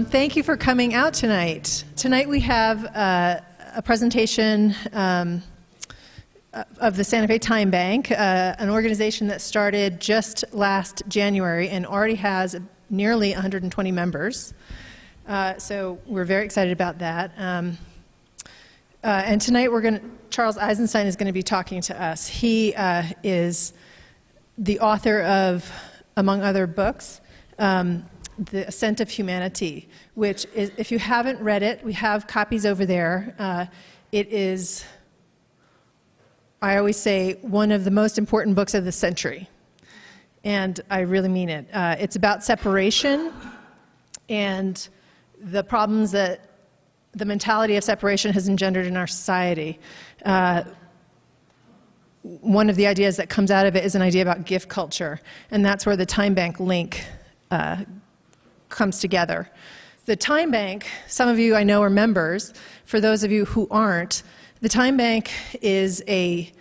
Thank you for coming out tonight. Tonight we have a presentation of the Santa Fe Time Bank, an organization that started just last January and already has nearly 120 members. So we're very excited about that. And tonight Charles Eisenstein is going to be talking to us. He is the author of, among other books, The Ascent of Humanity, which is, if you haven't read it, we have copies over there. It is, I always say, one of the most important books of the century. And I really mean it. It's about separation and the problems that the mentality of separation has engendered in our society. One of the ideas that comes out of it is an idea about gift culture, and that's where the Time Bank link comes together. The Time Bank, some of you I know are members. For those of you who aren't, the Time Bank is a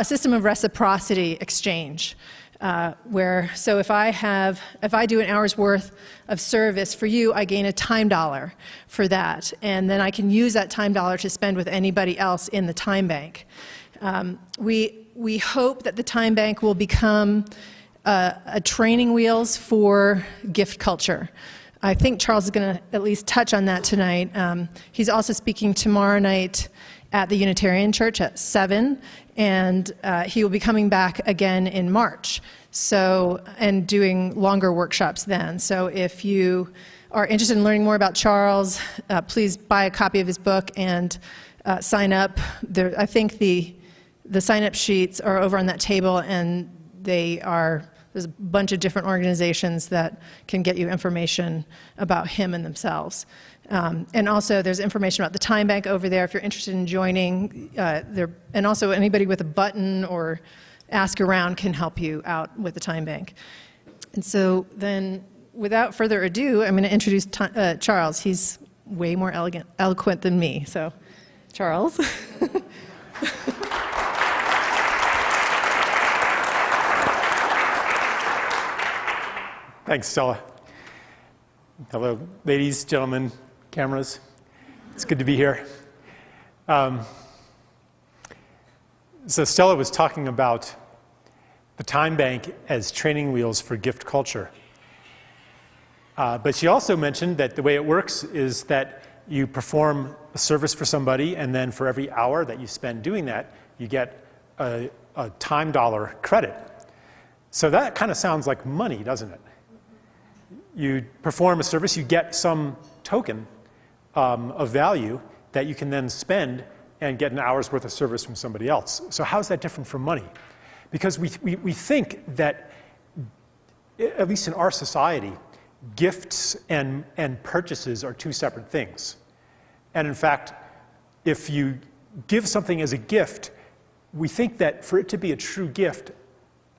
system of reciprocity exchange. So if I do an hour's worth of service for you, I gain a time dollar for that, and then I can use that time dollar to spend with anybody else in the Time Bank. We hope that the Time Bank will become a training wheels for gift culture. I think Charles is going to at least touch on that tonight. He's also speaking tomorrow night at the Unitarian Church at 7, and he will be coming back again in March, and doing longer workshops then. So if you are interested in learning more about Charles, please buy a copy of his book and sign up. I think the sign-up sheets are over on that table, and there's a bunch of different organizations that can get you information about him and themselves. And also, there's information about the Time Bank over there if you're interested in joining. And also, anybody with a button or ask around can help you out with the Time Bank. And so then, without further ado, I'm going to introduce Charles. He's way more eloquent than me. So, Charles. Thanks, Stella. Hello, ladies, gentlemen, cameras. It's good to be here. So Stella was talking about the Time Bank as training wheels for gift culture. But she also mentioned that the way it works is that you perform a service for somebody, and then for every hour that you spend doing that, you get a time dollar credit. So that kind of sounds like money, doesn't it? You perform a service, you get some token of value that you can then spend and get an hour's worth of service from somebody else. So how is that different from money? Because we think that, at least in our society, gifts and purchases are two separate things. And in fact, if you give something as a gift, we think that for it to be a true gift,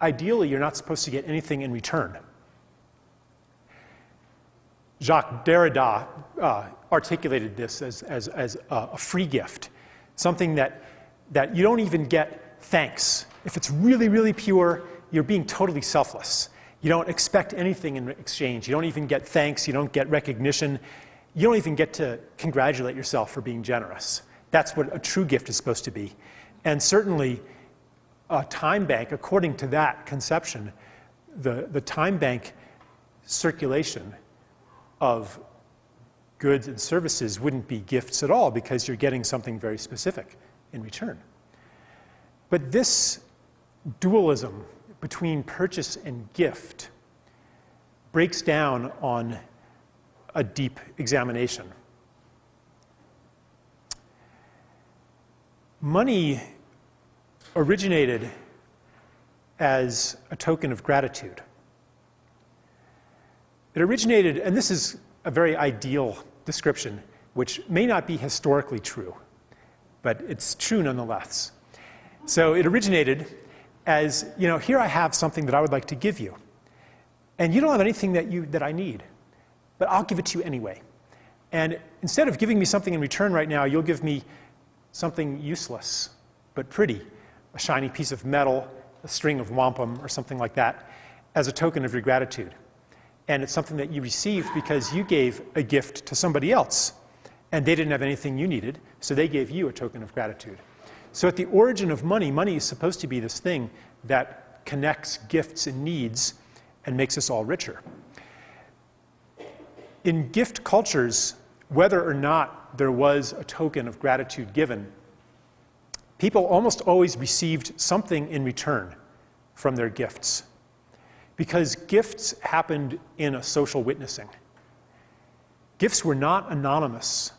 ideally you're not supposed to get anything in return. Jacques Derrida articulated this as a free gift, something that you don't even get thanks. If it's really, really pure, you're being totally selfless. You don't expect anything in exchange. You don't even get thanks. You don't get recognition. You don't even get to congratulate yourself for being generous. That's what a true gift is supposed to be. And certainly, a Time Bank, according to that conception, the Time Bank circulation of goods and services wouldn't be gifts at all, because you're getting something very specific in return. But this dualism between purchase and gift breaks down on a deep examination. Money originated as a token of gratitude. It originated, and this is a very ideal description, which may not be historically true, but it's true nonetheless. So it originated as, here I have something that I would like to give you. And you don't have anything that I need, but I'll give it to you anyway. And instead of giving me something in return right now, you'll give me something useless, but pretty, a shiny piece of metal, a string of wampum, or something like that, as a token of your gratitude. and it's something that you received because you gave a gift to somebody else, and they didn't have anything you needed, so they gave you a token of gratitude. So at the origin of money, money is supposed to be this thing that connects gifts and needs and makes us all richer. In gift cultures, whether or not there was a token of gratitude given, people almost always received something in return from their gifts, because gifts happened in a social witnessing. Gifts were not anonymous,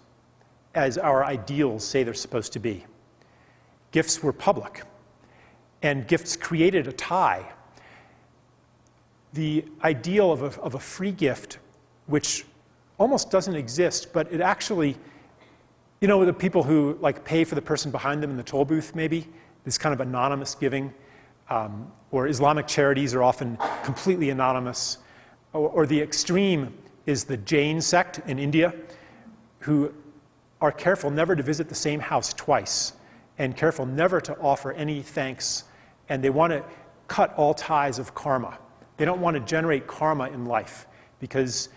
as our ideals say they're supposed to be. Gifts were public, and gifts created a tie. The ideal of a free gift, which almost doesn't exist, but it actually, you know, the people who like pay for the person behind them in the toll booth, maybe, this kind of anonymous giving, or Islamic charities are often completely anonymous, or the extreme is the Jain sect in India, who are careful never to visit the same house twice, and careful never to offer any thanks, and they want to cut all ties of karma. They don't want to generate karma in life, because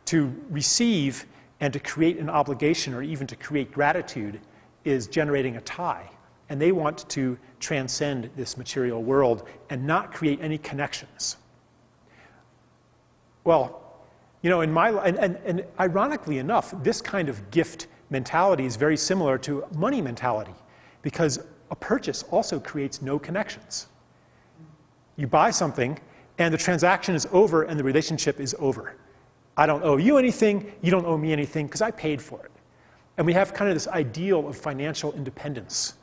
to receive and to create an obligation or even to create gratitude is generating a tie. And they want to transcend this material world and not create any connections. Well, you know, and ironically enough, this kind of gift mentality is very similar to money mentality, because a purchase also creates no connections. You buy something, and the transaction is over, and the relationship is over. I don't owe you anything, you don't owe me anything, because I paid for it. And we have kind of this ideal of financial independence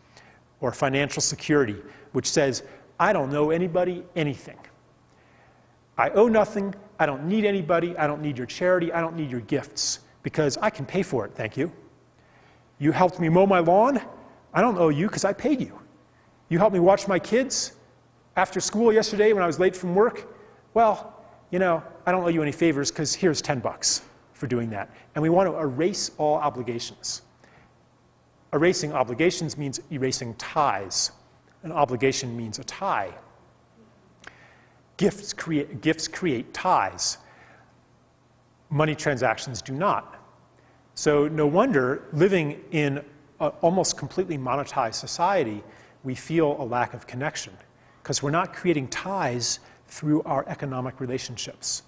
or financial security, which says, I don't owe anybody anything. I owe nothing, I don't need anybody, I don't need your charity, I don't need your gifts, because I can pay for it, thank you. You helped me mow my lawn, I don't owe you because I paid you. You helped me watch my kids after school yesterday when I was late from work. Well, you know, I don't owe you any favors because here's $10 for doing that. And we want to erase all obligations. Erasing obligations means erasing ties. An obligation means a tie. Gifts create ties. Money transactions do not. So no wonder, living in an almost completely monetized society, we feel a lack of connection, because we're not creating ties through our economic relationships.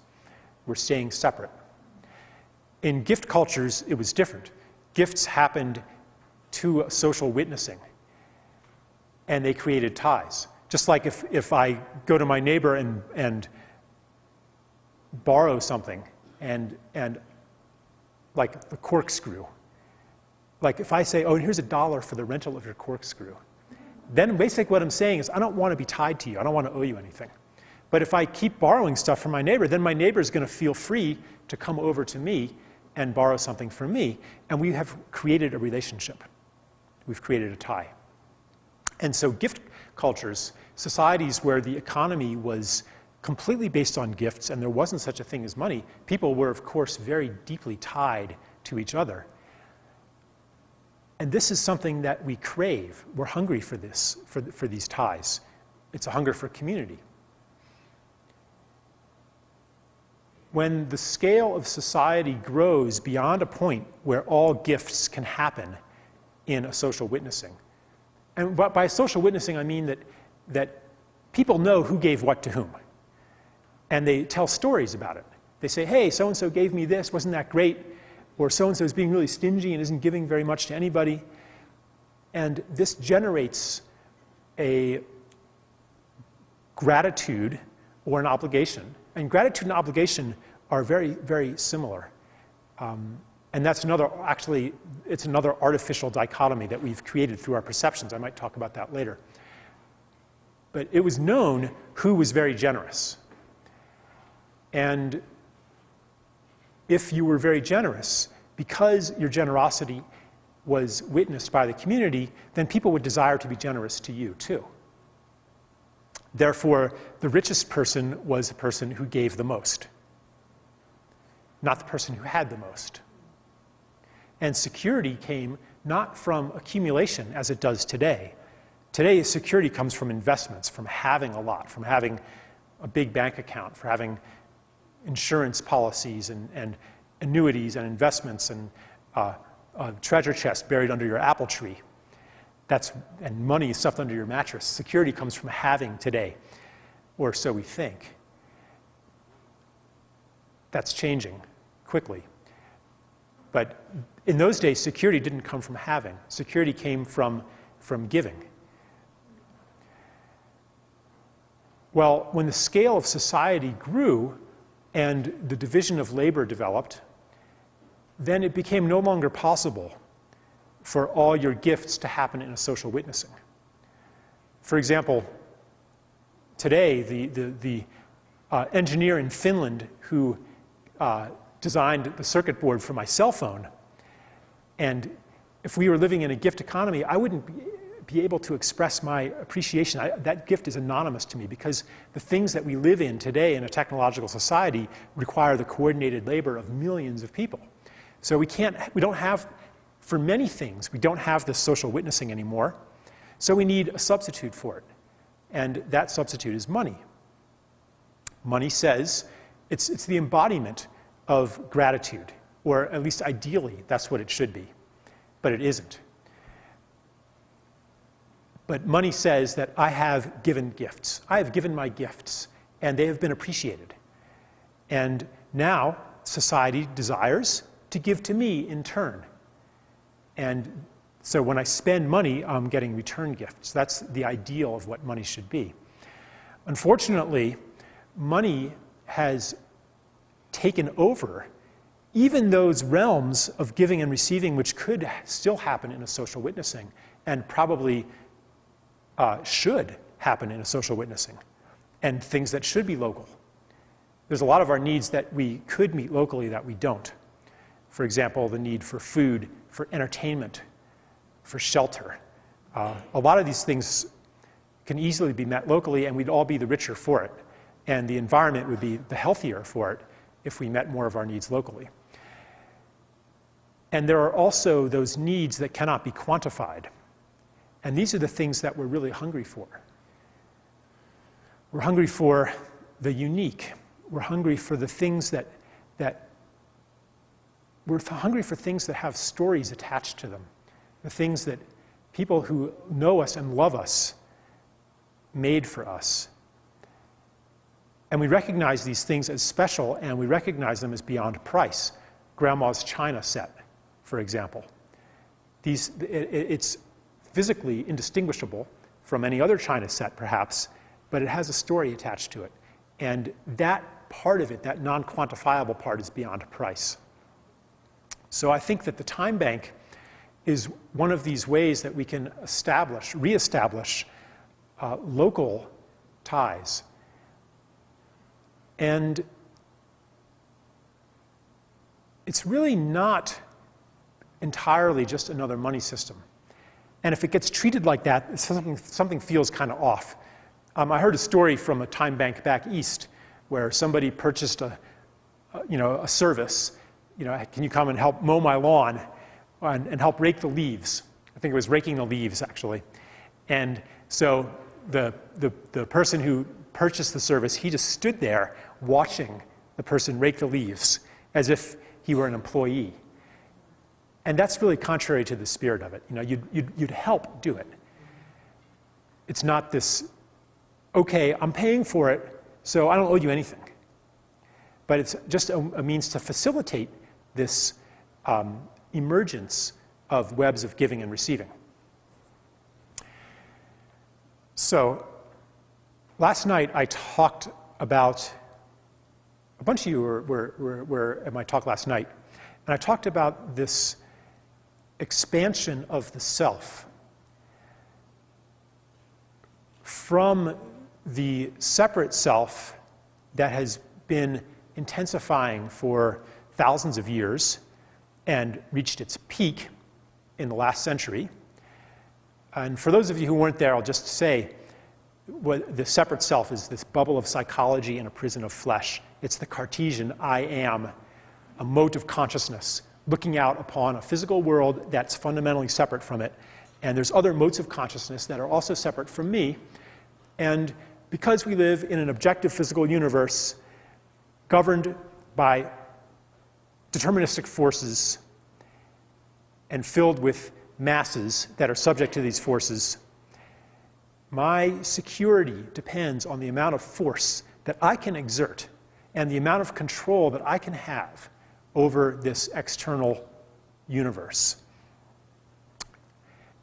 We're staying separate. In gift cultures, it was different. Gifts happened to a social witnessing, and they created ties. Just like if I go to my neighbor and borrow something, and like the corkscrew. Like if I say, oh, and here's $1 for the rental of your corkscrew, then basically what I'm saying is I don't want to be tied to you. I don't want to owe you anything. But if I keep borrowing stuff from my neighbor, then my neighbor is going to feel free to come over to me and borrow something from me. And we have created a relationship. We've created a tie. And so gift cultures, societies where the economy was completely based on gifts and there wasn't such a thing as money, people were, of course, very deeply tied to each other. And this is something that we crave. We're hungry for this, for these ties. It's a hunger for community. When the scale of society grows beyond a point where all gifts can happen in a social witnessing, and by social witnessing I mean that people know who gave what to whom, and they tell stories about it. They say, hey, so-and-so gave me this, wasn't that great? Or so-and-so is being really stingy and isn't giving very much to anybody. And this generates a gratitude or an obligation. And gratitude and obligation are very, very similar. And that's it's another artificial dichotomy that we've created through our perceptions. I might talk about that later. But it was known who was very generous. And if you were very generous, because your generosity was witnessed by the community, then people would desire to be generous to you too. Therefore, the richest person was the person who gave the most, not the person who had the most. And security came not from accumulation as it does today. Today, security comes from investments, from having a lot, from having a big bank account, from having insurance policies and annuities and investments and a treasure chest buried under your apple tree. And money is stuffed under your mattress. Security comes from having today, or so we think. That's changing quickly. But in those days, security didn't come from having. Security came from giving. Well, when the scale of society grew and the division of labor developed, then it became no longer possible for all your gifts to happen in a social witnessing. For example, today, the engineer in Finland who designed the circuit board for my cell phone, and if we were living in a gift economy, I wouldn't be able to express my appreciation. That gift is anonymous to me because the things that we live in today in a technological society require the coordinated labor of millions of people. So we don't have, for many things, we don't have this social witnessing anymore. So we need a substitute for it. And that substitute is money. Money says it's the embodiment of gratitude, or at least ideally, that's what it should be. But it isn't. But money says that I have given gifts. I have given my gifts, and they have been appreciated. And now society desires to give to me in turn. And so when I spend money, I'm getting return gifts. That's the ideal of what money should be. Unfortunately, money has taken over even those realms of giving and receiving which could still happen in a social witnessing and probably should happen in a social witnessing, and things that should be local. There's a lot of our needs that we could meet locally that we don't. For example, the need for food, for entertainment, for shelter. A lot of these things can easily be met locally, and we'd all be the richer for it. And the environment would be the healthier for it if we met more of our needs locally. And there are also those needs that cannot be quantified. And these are the things that we're really hungry for. We're hungry for the unique. We're hungry for the things we're hungry for things that have stories attached to them. The things that people who know us and love us made for us. And we recognize these things as special, and we recognize them as beyond price. Grandma's china set, for example. It's physically indistinguishable from any other china set, perhaps, but it has a story attached to it. And that part of it, that non-quantifiable part, is beyond price. So I think that the time bank is one of these ways that we can reestablish local ties. And it's really not entirely just another money system. And if it gets treated like that, something feels kind of off. I heard a story from a time bank back east where somebody purchased a service. Can you come and help mow my lawn and help rake the leaves? I think it was raking the leaves, actually. And so the person who purchased the service, he just stood there watching the person rake the leaves as if he were an employee. And that's really contrary to the spirit of it. You'd help do it. It's not this, okay, I'm paying for it, so I don't owe you anything. But it's just a means to facilitate this emergence of webs of giving and receiving. So last night I talked about, a bunch of you were at my talk last night, and I talked about this expansion of the self from the separate self that has been intensifying for thousands of years and reached its peak in the last century. And for those of you who weren't there, I'll just say the separate self is this bubble of psychology in a prison of flesh. It's the Cartesian I am, a mote of consciousness, looking out upon a physical world that's fundamentally separate from it. And there's other motes of consciousness that are also separate from me. And because we live in an objective physical universe, governed by deterministic forces and filled with masses that are subject to these forces, my security depends on the amount of force that I can exert and the amount of control that I can have over this external universe.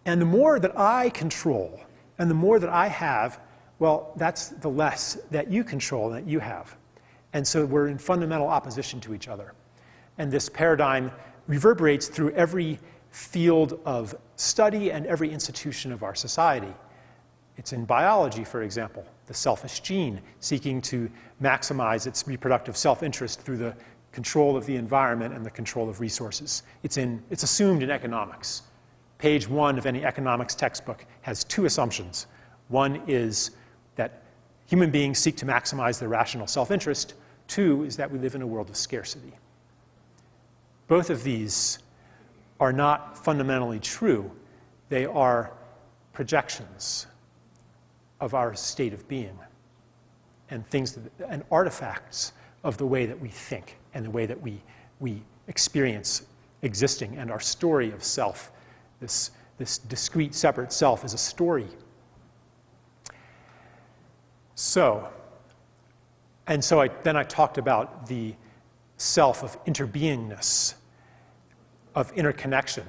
And the more that I control and the more that I have, well, that's the less that you control and that you have. And so we're in fundamental opposition to each other. And this paradigm reverberates through every field of study and every institution of our society. It's in biology, for example, the selfish gene seeking to maximize its reproductive self-interest through the control of the environment and the control of resources. It's assumed in economics. Page 1 of any economics textbook has two assumptions. One is that human beings seek to maximize their rational self-interest. Two is that we live in a world of scarcity. Both of these are not fundamentally true. They are projections of our state of being and and artifacts of the way that we think and the way that we experience existing. And our story of self, this discrete, separate self, is a story. Then I talked about the self of interbeingness, of interconnection,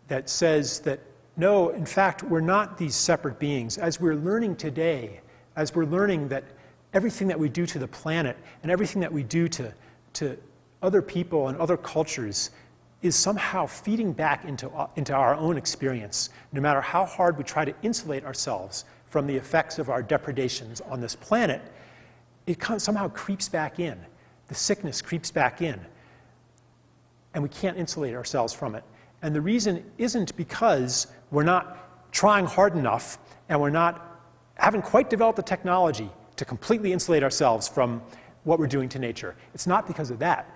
that says that no, in fact, we're not these separate beings. As we're learning today, as we're learning that everything that we do to the planet and everything that we do to other people and other cultures is somehow feeding back into our own experience, no matter how hard we try to insulate ourselves from the effects of our depredations on this planet, it somehow creeps back in. The sickness creeps back in, and we can't insulate ourselves from it. And the reason isn't because we're not trying hard enough and haven't quite developed the technology to completely insulate ourselves from what we're doing to nature. It's not because of that.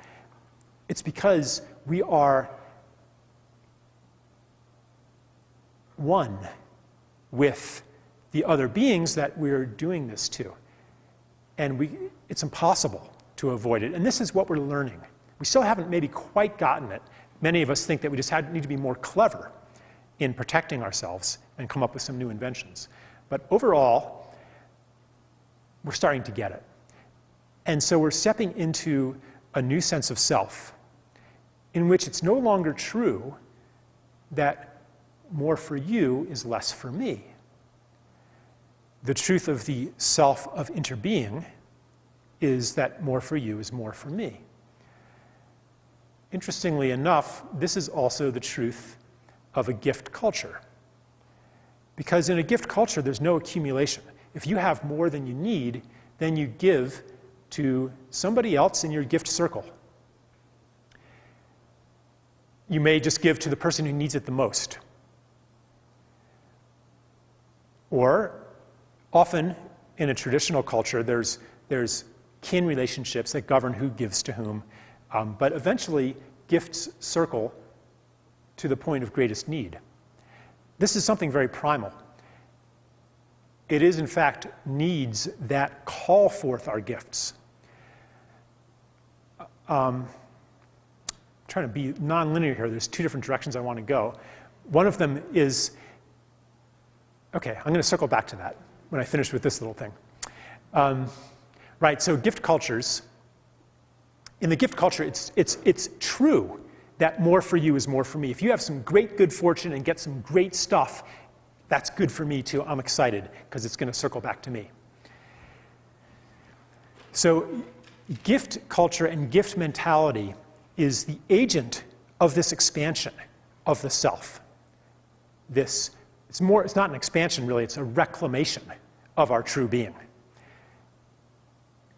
It's because we are one with the other beings that we're doing this to. And it's impossible to avoid it. And this is what we're learning. We still haven't maybe quite gotten it. Many of us think that we just need to be more clever in protecting ourselves and come up with some new inventions. But overall, we're starting to get it. And so we're stepping into a new sense of self in which it's no longer true that more for you is less for me. The truth of the self of interbeing is that more for you is more for me. Interestingly enough, this is also the truth of a gift culture. Because in a gift culture, there's no accumulation. If you have more than you need, then you give to somebody else in your gift circle. You may just give to the person who needs it the most. Or often in a traditional culture, there's kin relationships that govern who gives to whom. But eventually, gifts circle to the point of greatest need. This is something very primal. It is, in fact, needs that call forth our gifts. Trying to be nonlinear here. There's two different directions I want to go. One of them is, okay, I'm going to circle back to that when I finish with this little thing. Right, so gift cultures. In the gift culture, it's true that more for you is more for me. If you have some great good fortune and get some great stuff, that's good for me too. I'm excited because it's going to circle back to me. So gift culture and gift mentality is the agent of this expansion of the self. It's not an expansion really, it's a reclamation of our true being.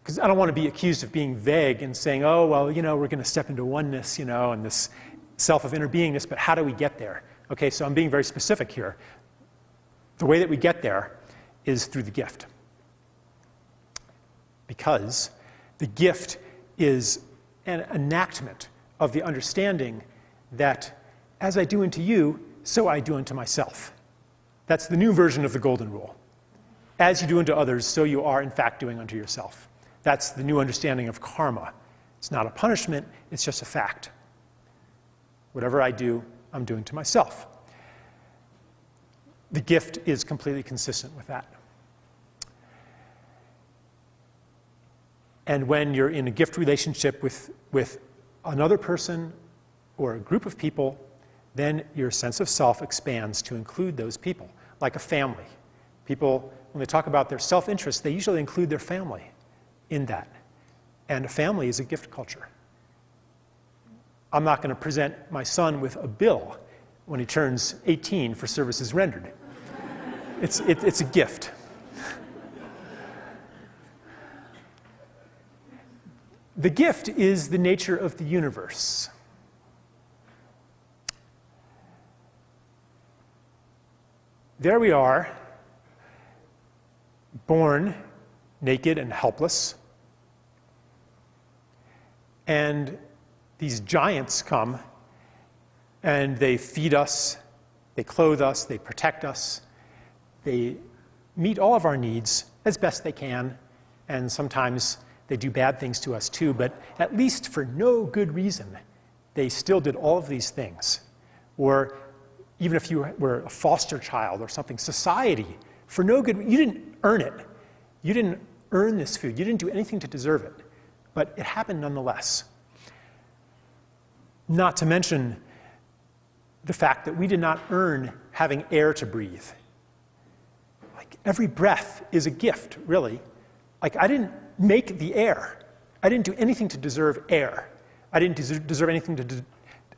Because I don't want to be accused of being vague and saying, oh, well, we're going to step into oneness, and this self of interbeingness, but how do we get there? Okay, so I'm being very specific here. The way that we get there is through the gift. Because the gift is an enactment of the understanding that as I do unto you, so I do unto myself. That's the new version of the golden rule. As you do unto others, so you are in fact doing unto yourself. That's the new understanding of karma. It's not a punishment, it's just a fact. Whatever I do, I'm doing to myself. The gift is completely consistent with that. And when you're in a gift relationship with another person or a group of people, then your sense of self expands to include those people, like a family. People, when they talk about their self-interest, they usually include their family in that. And a family is a gift culture. I'm not going to present my son with a bill when he turns 18 for services rendered. It's a gift. The gift is the nature of the universe. There we are, born naked and helpless. And these giants come and they feed us, they clothe us, they protect us, they meet all of our needs as best they can, and sometimes they do bad things to us too, but at least for no good reason, they still did all of these things. Or even if you were a foster child or something, society, for no good reason, you didn't earn it. You didn't earn this food. You didn't do anything to deserve it. But it happened nonetheless. Not to mention the fact that we did not earn having air to breathe. Like, every breath is a gift, really. Like, I didn't make the air. I didn't do anything to deserve air. I didn't deserve anything to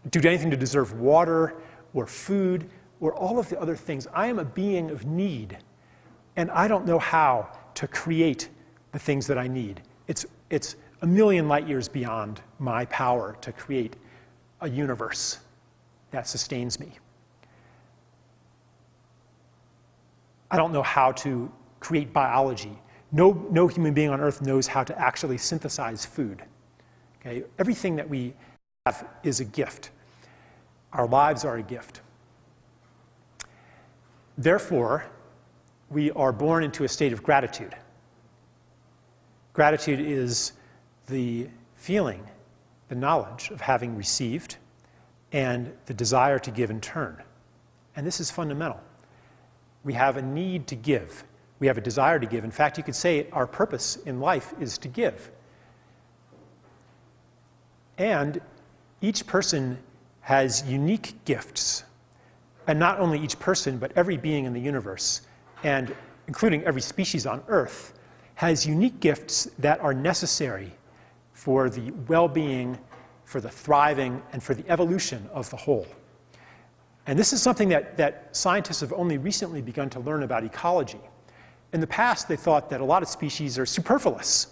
do anything to deserve water or food or all of the other things. I am a being of need, and I don't know how to create the things that I need. It's a million light years beyond my power to create a universe that sustains me. I don't know how to create biology. No human being on Earth knows how to actually synthesize food. Okay? Everything that we have is a gift. Our lives are a gift. Therefore, we are born into a state of gratitude. Gratitude is the feeling, the knowledge of having received, and the desire to give in turn. And this is fundamental. We have a need to give. We have a desire to give. In fact, you could say our purpose in life is to give. And each person has unique gifts. And not only each person, but every being in the universe, and including every species on Earth, has unique gifts that are necessary for the well-being, for the thriving, and for the evolution of the whole. And this is something that scientists have only recently begun to learn about ecology. In the past, they thought that a lot of species are superfluous,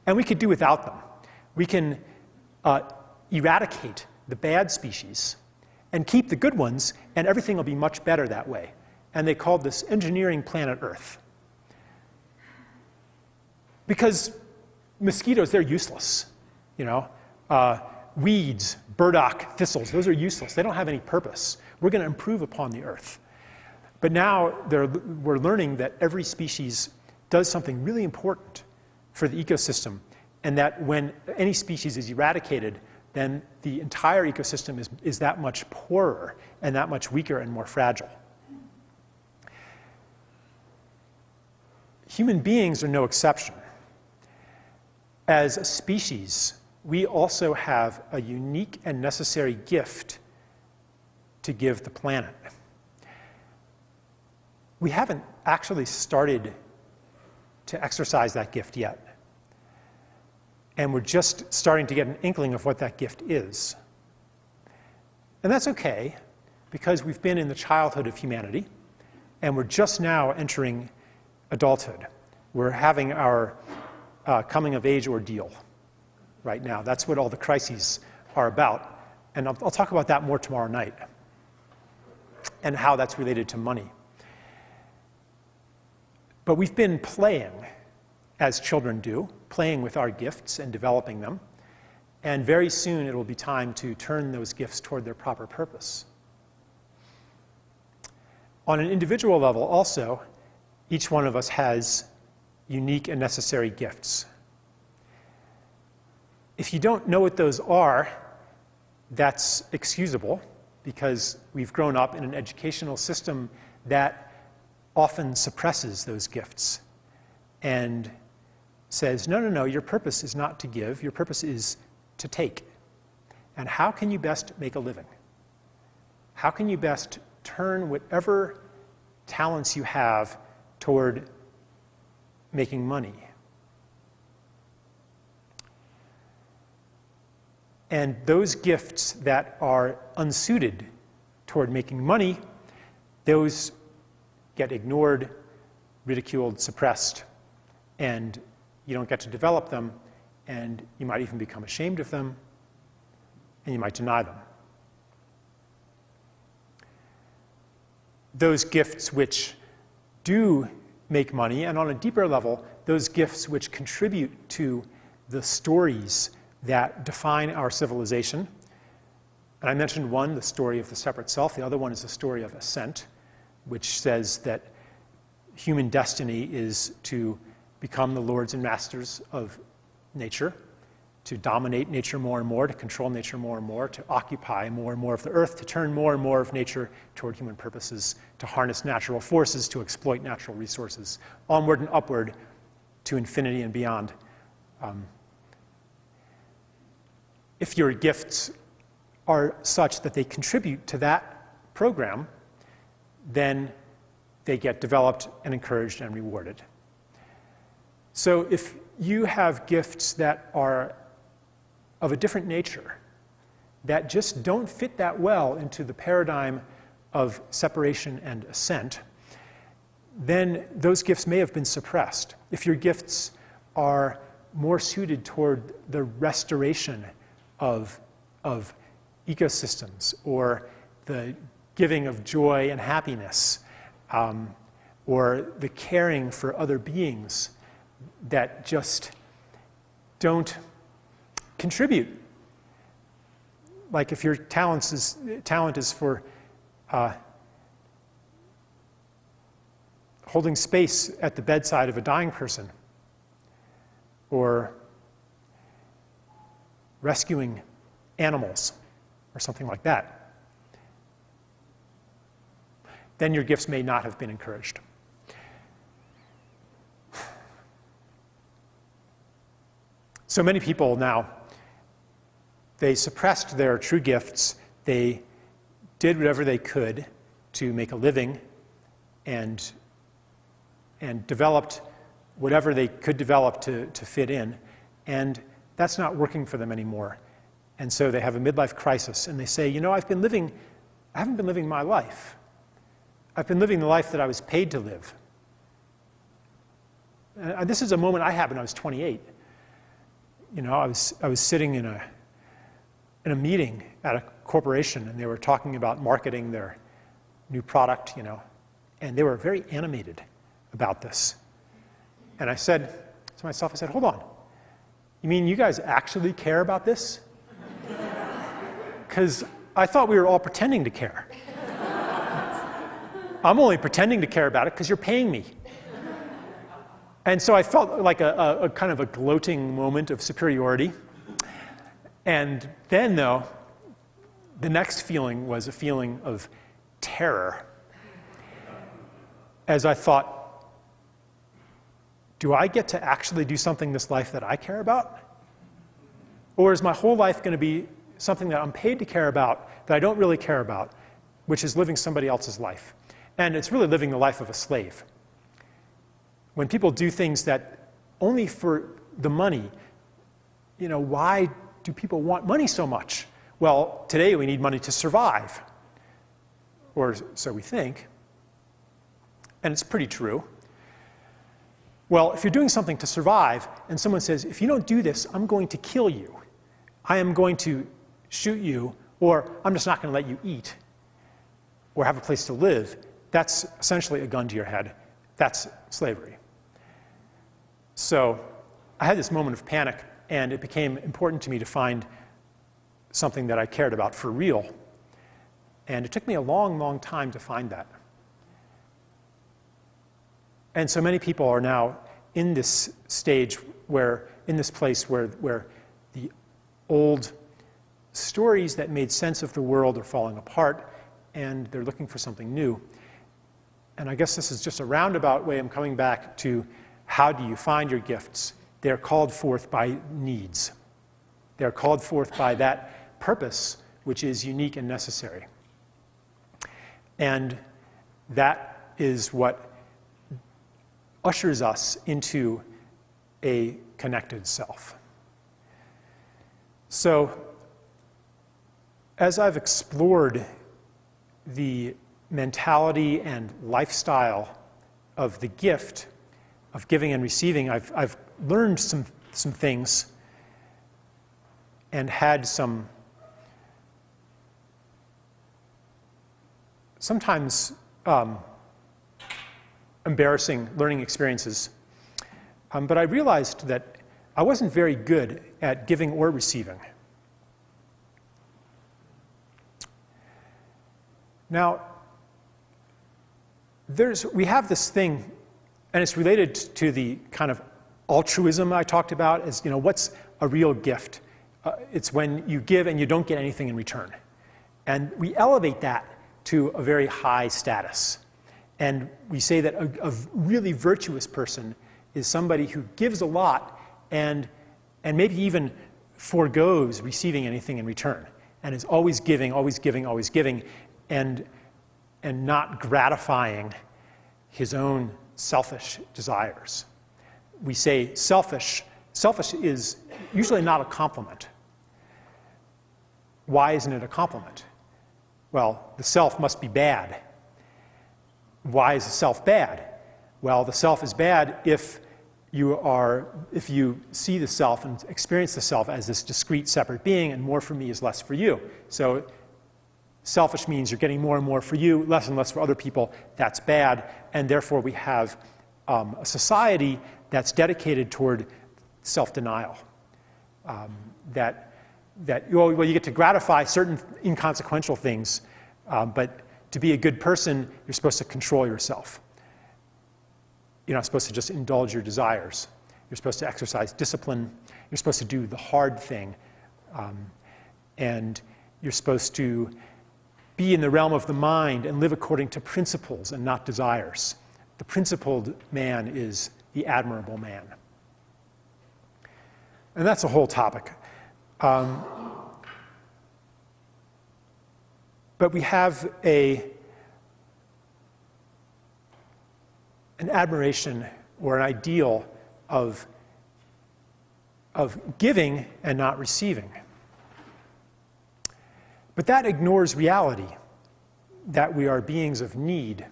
and we could do without them. We can eradicate the bad species and keep the good ones, and everything will be much better that way. And they called this engineering planet Earth. Because mosquitoes, they're useless. You know, weeds, burdock, thistles, those are useless. They don't have any purpose. We're going to improve upon the Earth. But now we're learning that every species does something really important for the ecosystem, and that when any species is eradicated, then the entire ecosystem is that much poorer and that much weaker and more fragile. Human beings are no exception. As a species, we also have a unique and necessary gift to give the planet. We haven't actually started to exercise that gift yet. And we're just starting to get an inkling of what that gift is. And that's okay, because we've been in the childhood of humanity, and we're just now entering adulthood. We're having our coming-of-age ordeal right now. That's what all the crises are about. And I'll talk about that more tomorrow night, and how that's related to money. But we've been playing, as children do, playing with our gifts and developing them. And very soon it will be time to turn those gifts toward their proper purpose. On an individual level also, each one of us has unique and necessary gifts. If you don't know what those are, that's excusable, because we've grown up in an educational system that often suppresses those gifts and says, no, no, no, your purpose is not to give, your purpose is to take. And how can you best make a living? How can you best turn whatever talents you have toward making money? And those gifts that are unsuited toward making money, those get ignored, ridiculed, suppressed, and you don't get to develop them, and you might even become ashamed of them, and you might deny them. Those gifts which do make money, and on a deeper level, those gifts which contribute to the stories that define our civilization. And I mentioned one, the story of the separate self. The other one is the story of ascent, which says that human destiny is to become the lords and masters of nature, to dominate nature more and more, to control nature more and more, to occupy more and more of the earth, to turn more and more of nature toward human purposes, to harness natural forces, to exploit natural resources, onward and upward to infinity and beyond. If your gifts are such that they contribute to that program, then they get developed and encouraged and rewarded. So if you have gifts that are of a different nature, that just don't fit that well into the paradigm of separation and ascent, then those gifts may have been suppressed. If your gifts are more suited toward the restoration of ecosystems, or the giving of joy and happiness, or the caring for other beings that just don't contribute. Like if your talent is for holding space at the bedside of a dying person, or rescuing animals, or something like that, then your gifts may not have been encouraged. So many people now, they suppressed their true gifts. They did whatever they could to make a living, and developed whatever they could develop to fit in. And that's not working for them anymore. And so they have a midlife crisis, and they say, you know, I haven't been living my life. I've been living the life that I was paid to live. This is a moment I had when I was 28. You know, I was sitting in a meeting at a corporation, and they were talking about marketing their new product, you know, and they were very animated about this. And I said to myself, I said, hold on. You mean you guys actually care about this? Because I thought we were all pretending to care. I'm only pretending to care about it because you're paying me. And so I felt like a kind of a gloating moment of superiority. And then, though, the next feeling was a feeling of terror, as I thought, do I get to actually do something this life that I care about? Or is my whole life going to be something that I'm paid to care about that I don't really care about, which is living somebody else's life? And it's really living the life of a slave. When people do things that only for the money, you know, why do people want money so much? Well, today we need money to survive, or so we think, and it's pretty true. Well, if you're doing something to survive, and someone says, if you don't do this, I'm going to kill you, I am going to shoot you, or I'm just not going to let you eat or have a place to live, that's essentially a gun to your head. That's slavery. So I had this moment of panic, and it became important to me to find something that I cared about for real. And it took me a long, long time to find that. And so many people are now in this stage where, in this place where the old stories that made sense of the world are falling apart, and they're looking for something new. And I guess this is just a roundabout way I'm coming back to how do you find your gifts? They're called forth by needs. They're called forth by that purpose, which is unique and necessary. And that is what ushers us into a connected self. So, as I've explored the mentality and lifestyle of the gift of giving and receiving, I've learned some things and had some sometimes embarrassing learning experiences. But I realized that I wasn't very good at giving or receiving. Now, we have this thing, and it's related to the kind of altruism I talked about, as, you know, what's a real gift? It's when you give and you don't get anything in return. And we elevate that to a very high status. And we say that a really virtuous person is somebody who gives a lot and maybe even forgoes receiving anything in return, and is always giving, always giving, always giving, and not gratifying his own selfish desires. We say selfish. Selfish is usually not a compliment. Why isn't it a compliment? Well, the self must be bad. Why is the self bad? Well, the self is bad if you see the self and experience the self as this discrete, separate being, and more for me is less for you. So selfish means you're getting more and more for you, less and less for other people. That's bad, and therefore we have a society that's dedicated toward self-denial. You get to gratify certain inconsequential things, but to be a good person, you're supposed to control yourself. You're not supposed to just indulge your desires. You're supposed to exercise discipline. You're supposed to do the hard thing. And you're supposed to be in the realm of the mind and live according to principles and not desires. The principled man is the admirable man. And that's a whole topic. But we have an admiration or an ideal of giving and not receiving. But that ignores reality, that we are beings of need,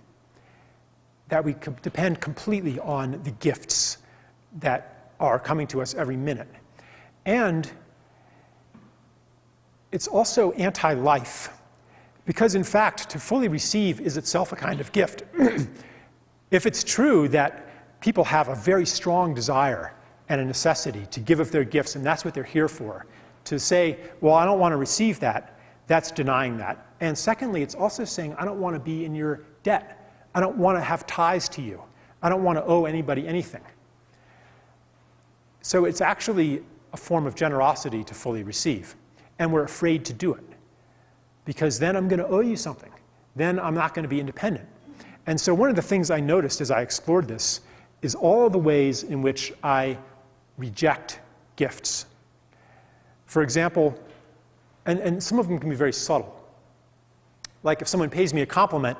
that we depend completely on the gifts that are coming to us every minute. And it's also anti-life, because in fact, to fully receive is itself a kind of gift. If it's true that people have a very strong desire and a necessity to give of their gifts, and that's what they're here for, to say, well, I don't want to receive that, that's denying that. And secondly, it's also saying, I don't want to be in your debt. I don't want to have ties to you. I don't want to owe anybody anything. So it's actually a form of generosity to fully receive. And we're afraid to do it, because then I'm going to owe you something. Then I'm not going to be independent. And so one of the things I noticed as I explored this is all the ways in which I reject gifts. For example, and some of them can be very subtle. Like if someone pays me a compliment,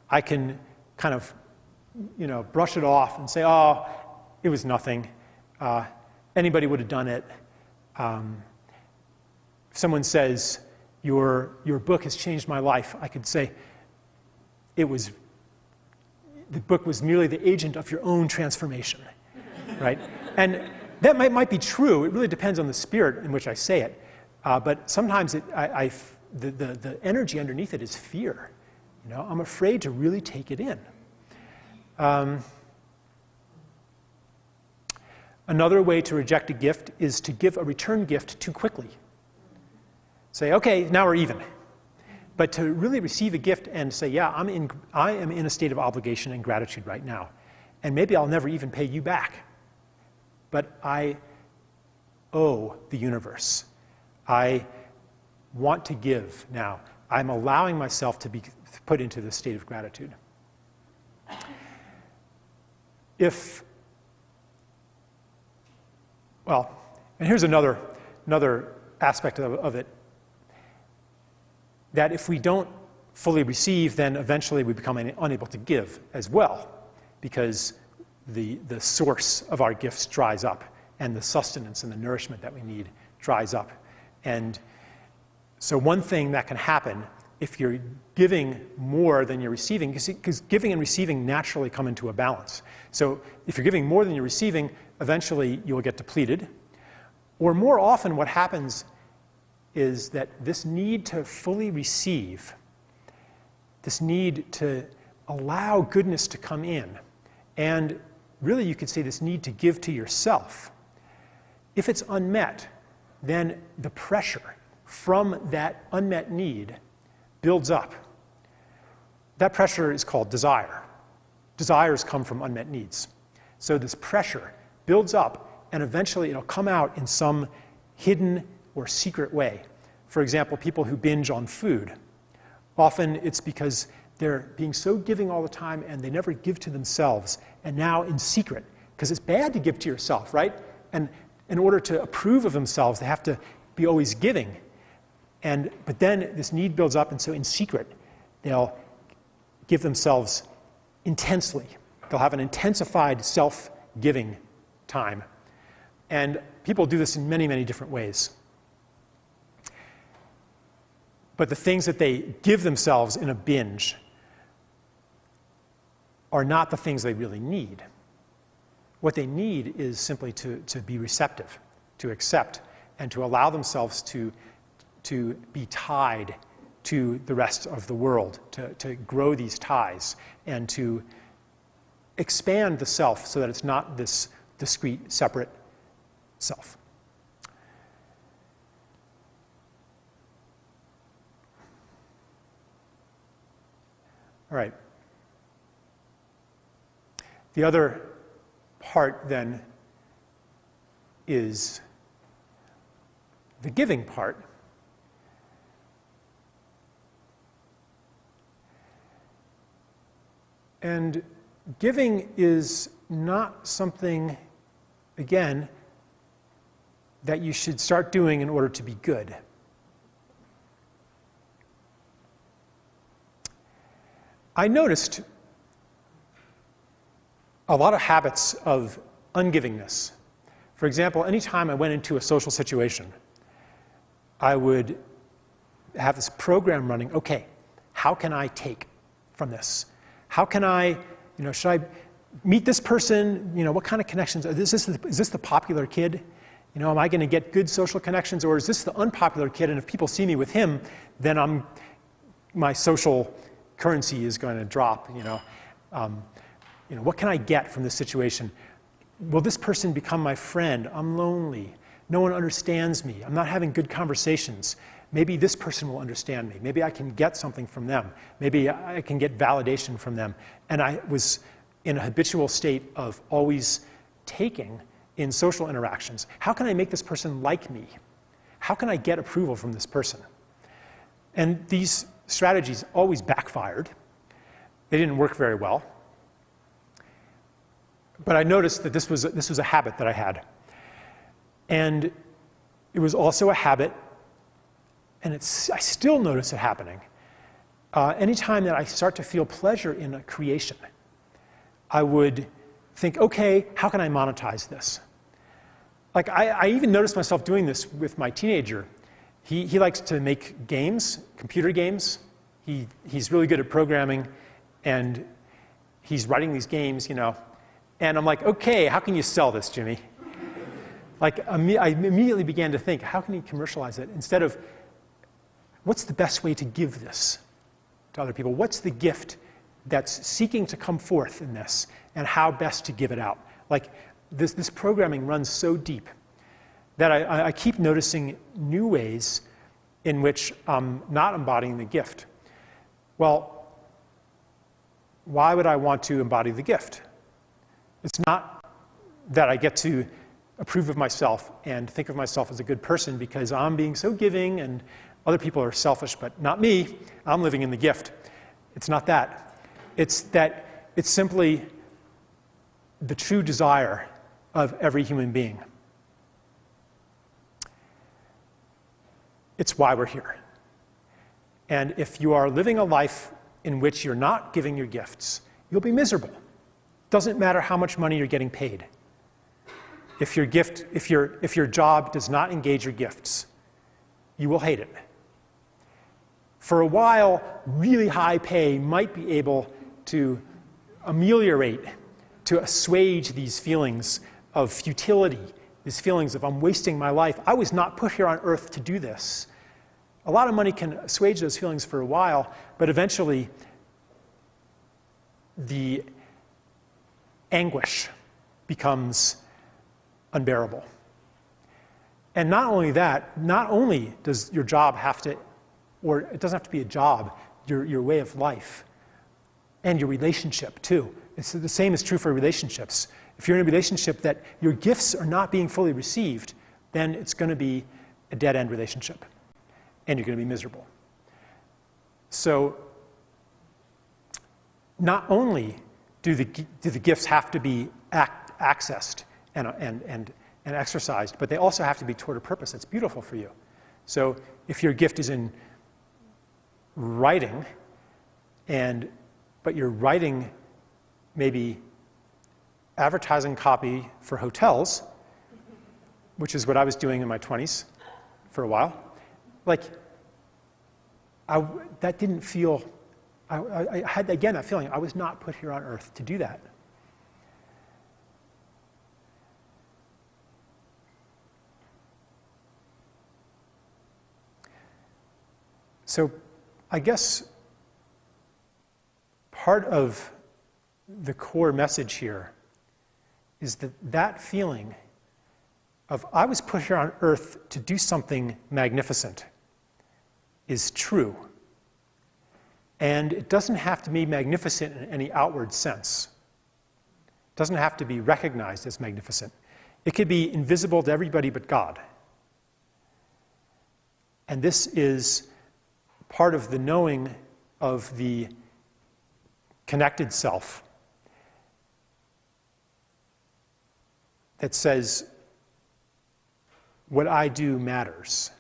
I can kind of, brush it off and say, oh, it was nothing. Anybody would have done it. If someone says, your book has changed my life, I could say, the book was merely the agent of your own transformation, right? And that might be true. It really depends on the spirit in which I say it. But sometimes the energy underneath it is fear. I'm afraid to really take it in. Another way to reject a gift is to give a return gift too quickly. Say, okay, now we're even. But to really receive a gift and say, yeah, I am in a state of obligation and gratitude right now. And maybe I'll never even pay you back. But I owe the universe. I want to give now. I'm allowing myself to be put into this state of gratitude. And here's another aspect of it, that if we don't fully receive, then eventually we become unable to give as well, because the source of our gifts dries up, and the sustenance and the nourishment that we need dries up. And so one thing that can happen if you're giving more than you're receiving, because giving and receiving naturally come into a balance. So if you're giving more than you're receiving, eventually you'll get depleted. Or more often what happens is that this need to fully receive, this need to allow goodness to come in, and really you could say this need to give to yourself, if it's unmet, then the pressure from that unmet need builds up. That pressure is called desire. Desires come from unmet needs. So this pressure builds up, and eventually it'll come out in some hidden or secret way. For example, people who binge on food, often it's because they're being so giving all the time and they never give to themselves, and now in secret, because it's bad to give to yourself, right? And in order to approve of themselves, they have to be always giving. But then this need builds up, and so in secret, they'll give themselves intensely. They'll have an intensified self-giving time. And people do this in many, many different ways. But the things that they give themselves in a binge are not the things they really need. What they need is simply to be receptive, to accept, and to allow themselves to be tied to the rest of the world, to grow these ties, and to expand the self so that it's not this discrete, separate self. All right. The other part then is the giving part. And giving is not something, again, that you should start doing in order to be good. I noticed a lot of habits of ungivingness. For example, anytime I went into a social situation, I would have this program running. Okay, how can I take from this? How can I, should I meet this person? What kind of connections? Is this the popular kid? Am I going to get good social connections, or is this the unpopular kid? And if people see me with him, then my social currency is going to drop. What can I get from this situation? Will this person become my friend? I'm lonely. No one understands me. I'm not having good conversations. Maybe this person will understand me. Maybe I can get something from them. Maybe I can get validation from them. And I was in a habitual state of always taking in social interactions. How can I make this person like me? How can I get approval from this person? And these strategies always backfired. They didn't work very well. But I noticed that this was a habit that I had. And it was also a habit, and I still notice it happening. Anytime that I start to feel pleasure in a creation, I would think, okay, how can I monetize this? Like I even noticed myself doing this with my teenager. He likes to make games, computer games. He's really good at programming, and he's writing these games, And I'm like, okay, how can you sell this, Jimmy? I immediately began to think, how can you commercialize it? Instead of, what's the best way to give this to other people? What's the gift that's seeking to come forth in this, and how best to give it out? This programming runs so deep that I keep noticing new ways in which I'm not embodying the gift. Well, why would I want to embody the gift? It's not that I get to approve of myself and think of myself as a good person because I'm being so giving and other people are selfish, but not me. I'm living in the gift. It's not that. It's that it's simply the true desire of every human being. It's why we're here. And if you are living a life in which you're not giving your gifts, you'll be miserable. Doesn't matter how much money you're getting paid. If your job does not engage your gifts, you will hate it. For a while, really high pay might be able to ameliorate, to assuage these feelings of futility, these feelings of I'm wasting my life. I was not put here on earth to do this. A lot of money can assuage those feelings for a while, but eventually the anguish becomes unbearable. And not only that, not only does your job have to, or it doesn't have to be a job, your way of life, and your relationship too. It's the same is true for relationships. If you're in a relationship that your gifts are not being fully received, then it's going to be a dead-end relationship, and you're going to be miserable. So not only do the gifts have to be accessed and exercised, but they also have to be toward a purpose that's beautiful for you. So if your gift is in writing, but you're writing maybe advertising copy for hotels, which is what I was doing in my 20s for a while, that didn't feel, I had, again, that feeling I was not put here on earth to do that. So I guess part of the core message here is that feeling of I was put here on earth to do something magnificent is true. And it doesn't have to be magnificent in any outward sense. It doesn't have to be recognized as magnificent. It could be invisible to everybody but God. And this is part of the knowing of the connected self that says, what I do matters.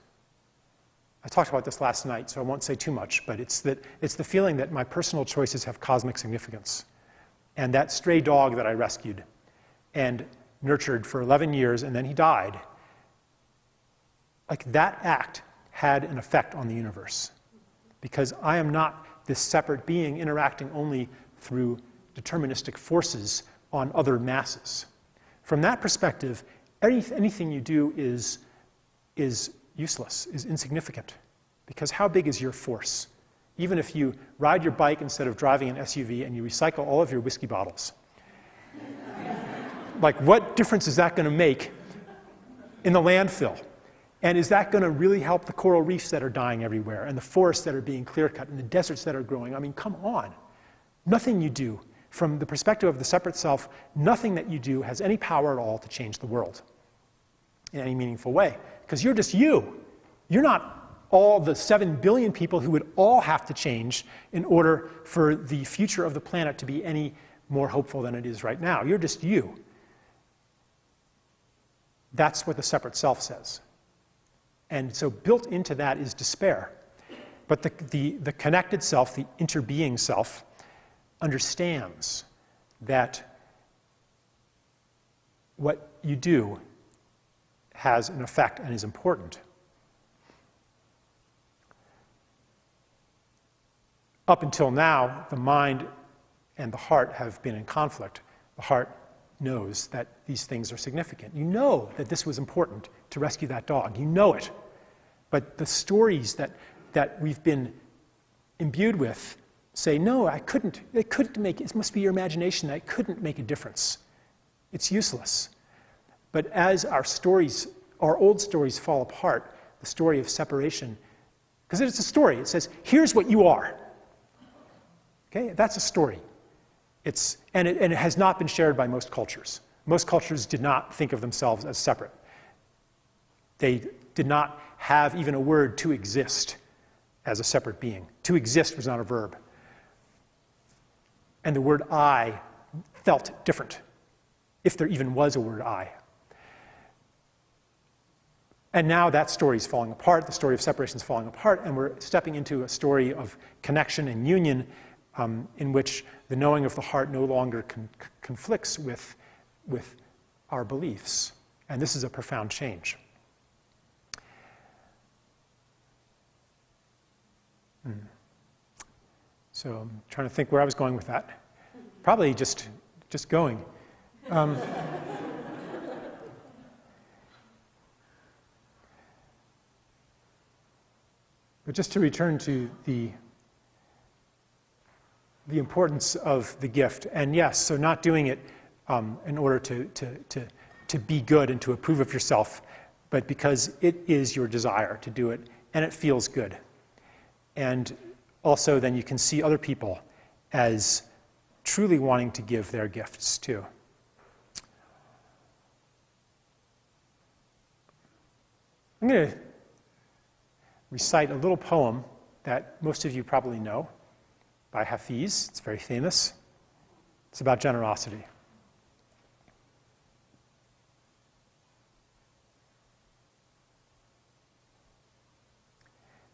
I talked about this last night, so I won't say too much, but it's the feeling that my personal choices have cosmic significance. And that stray dog that I rescued and nurtured for 11 years, and then he died, that act had an effect on the universe. Because I am not this separate being interacting only through deterministic forces on other masses. From that perspective, anything you do is useless, is insignificant. Because how big is your force? Even if you ride your bike instead of driving an SUV and you recycle all of your whiskey bottles. What difference is that going to make in the landfill? And is that going to really help the coral reefs that are dying everywhere, and the forests that are being clear-cut, and the deserts that are growing? I mean, come on. Nothing you do, from the perspective of the separate self, nothing that you do has any power at all to change the world in any meaningful way. Because you're just you. You're not all the 7 billion people who would all have to change in order for the future of the planet to be any more hopeful than it is right now. You're just you. That's what the separate self says. And so built into that is despair. But the connected self, the interbeing self, understands that what you do has an effect and is important. Up until now, the mind and the heart have been in conflict. The heart knows that these things are significant. You know that this was important to rescue that dog. You know it. But the stories that we've been imbued with say, no, it must be your imagination, that it couldn't make a difference. It's useless. But as our old stories fall apart, the story of separation, because it's a story, it says, here's what you are. Okay, that's a story. And it has not been shared by most cultures. Most cultures did not think of themselves as separate. They did not have even a word to exist as a separate being. To exist was not a verb. And the word I felt different, if there even was a word I. And now that story is falling apart, the story of separation is falling apart, and we're stepping into a story of connection and union in which the knowing of the heart no longer conflicts with our beliefs. And this is a profound change. So I'm trying to think where I was going with that. Probably just going. But just to return to the importance of the gift, and yes, so not doing it in order to be good and to approve of yourself, but because it is your desire to do it, and it feels good. And also then you can see other people as truly wanting to give their gifts too. I'm going to recite a little poem that most of you probably know by Hafiz. It's very famous. It's about generosity.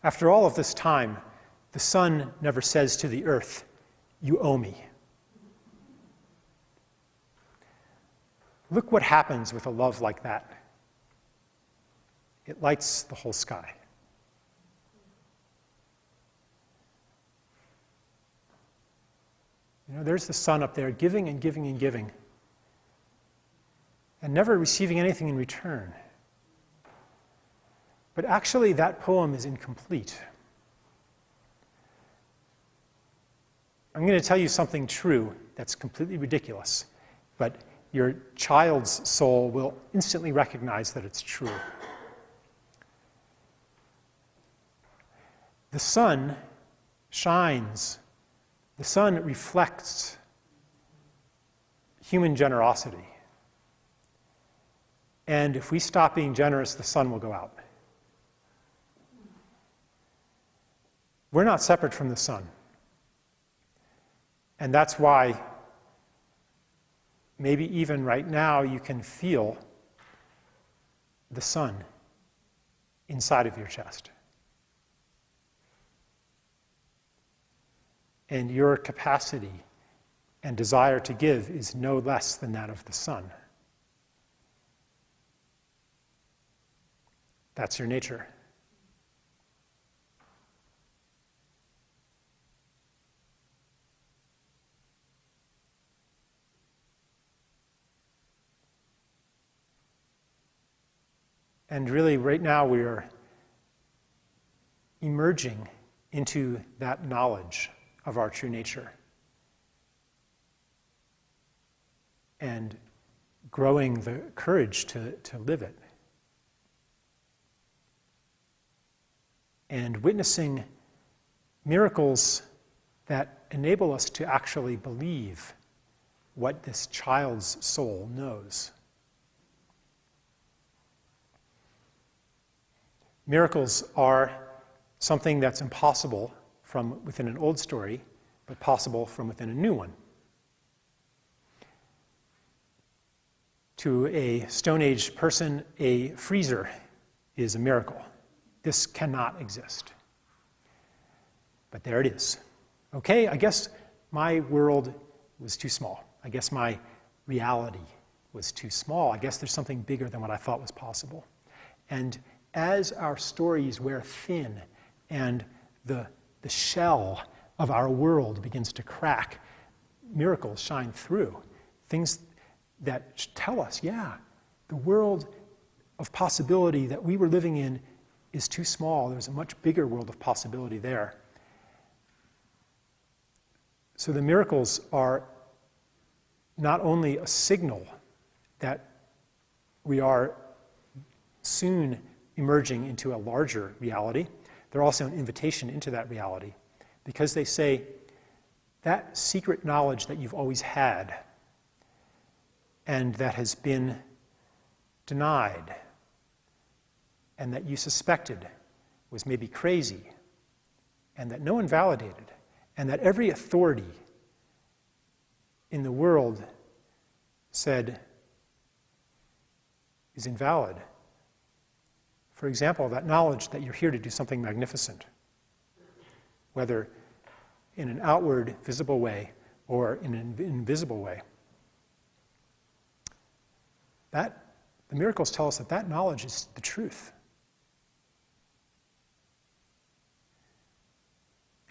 After all of this time, the sun never says to the earth, "You owe me." Look what happens with a love like that. It lights the whole sky. You know, there's the sun up there giving and giving and giving, and never receiving anything in return. But actually, that poem is incomplete. I'm going to tell you something true that's completely ridiculous, but your child's soul will instantly recognize that it's true. The sun shines. The sun reflects human generosity. And if we stop being generous, the sun will go out. We're not separate from the sun. And that's why maybe even right now you can feel the sun inside of your chest. And your capacity and desire to give is no less than that of the sun. That's your nature. And really, right now, we are emerging into that knowledge of our true nature and growing the courage to live it. And witnessing miracles that enable us to actually believe what this child's soul knows. Miracles are something that's impossible from within an old story, but possible from within a new one. To a Stone Age person, a freezer is a miracle. This cannot exist. But there it is. Okay, I guess my world was too small. I guess my reality was too small. I guess there's something bigger than what I thought was possible. And as our stories wear thin and the shell of our world begins to crack, miracles shine through. Things that tell us, yeah, the world of possibility that we were living in is too small. There's a much bigger world of possibility there. So the miracles are not only a signal that we are soon emerging into a larger reality, they're also an invitation into that reality, because they say that secret knowledge that you've always had and that has been denied, and that you suspected was maybe crazy, and that no one validated, and that every authority in the world said is invalid. For example, that knowledge that you're here to do something magnificent, whether in an outward, visible way or in an invisible way. The miracles tell us that that knowledge is the truth.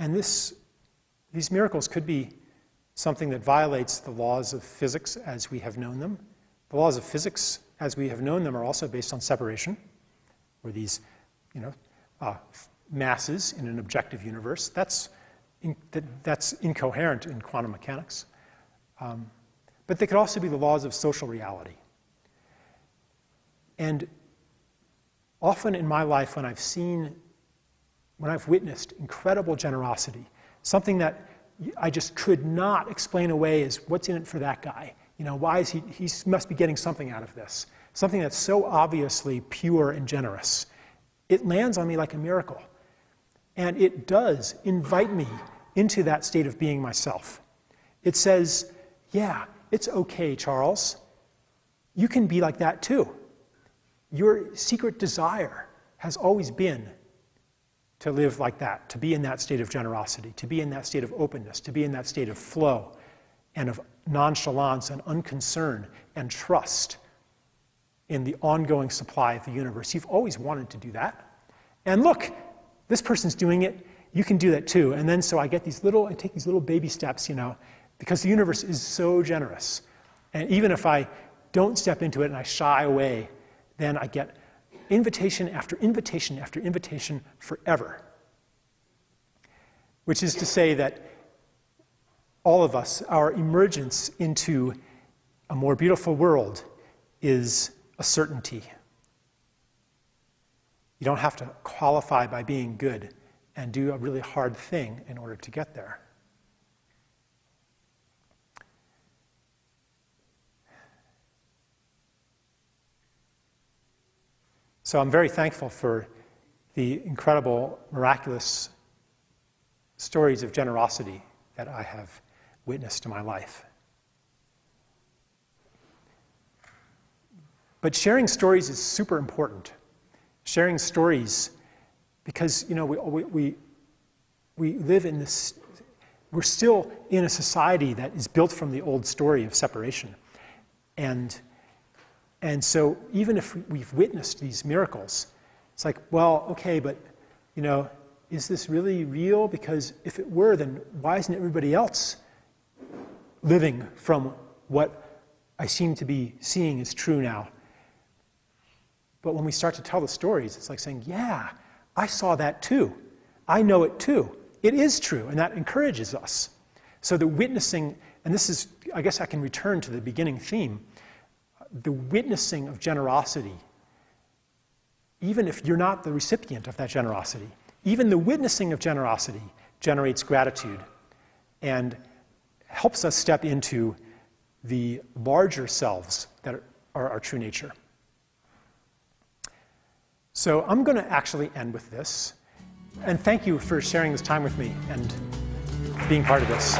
And these miracles could be something that violates the laws of physics as we have known them. The laws of physics as we have known them are also based on separation, where these masses in an objective universe, that's incoherent in quantum mechanics. But they could also be the laws of social reality. And often in my life, when I've witnessed incredible generosity, something that I just could not explain away as what's in it for that guy. Why is he must be getting something out of this. Something that's so obviously pure and generous. It lands on me like a miracle. And it does invite me into that state of being myself. It says, yeah, it's okay, Charles. You can be like that too. Your secret desire has always been to live like that, to be in that state of generosity, to be in that state of openness, to be in that state of flow and of nonchalance and unconcern and trust in the ongoing supply of the universe. You've always wanted to do that. And look, this person's doing it, you can do that too. And then so I take these little baby steps, because the universe is so generous. And even if I don't step into it and I shy away, then I get invitation after invitation after invitation forever. Which is to say that all of us, our emergence into a more beautiful world is a certainty. You don't have to qualify by being good and do a really hard thing in order to get there. So I'm very thankful for the incredible, miraculous stories of generosity that I have witnessed in my life. But sharing stories is super important. Sharing stories, because we live in this, we're still in a society that is built from the old story of separation. And so even if we've witnessed these miracles, it's like, well, okay, but is this really real? Because if it were, then why isn't everybody else living from what I seem to be seeing is true now? But when we start to tell the stories, it's like saying, yeah, I saw that too. I know it too. It is true, and that encourages us. So the witnessing, and this is, I guess I can return to the beginning theme, the witnessing of generosity, even if you're not the recipient of that generosity, even the witnessing of generosity generates gratitude and helps us step into the larger selves that are our true nature. So I'm going to actually end with this. And thank you for sharing this time with me and being part of this.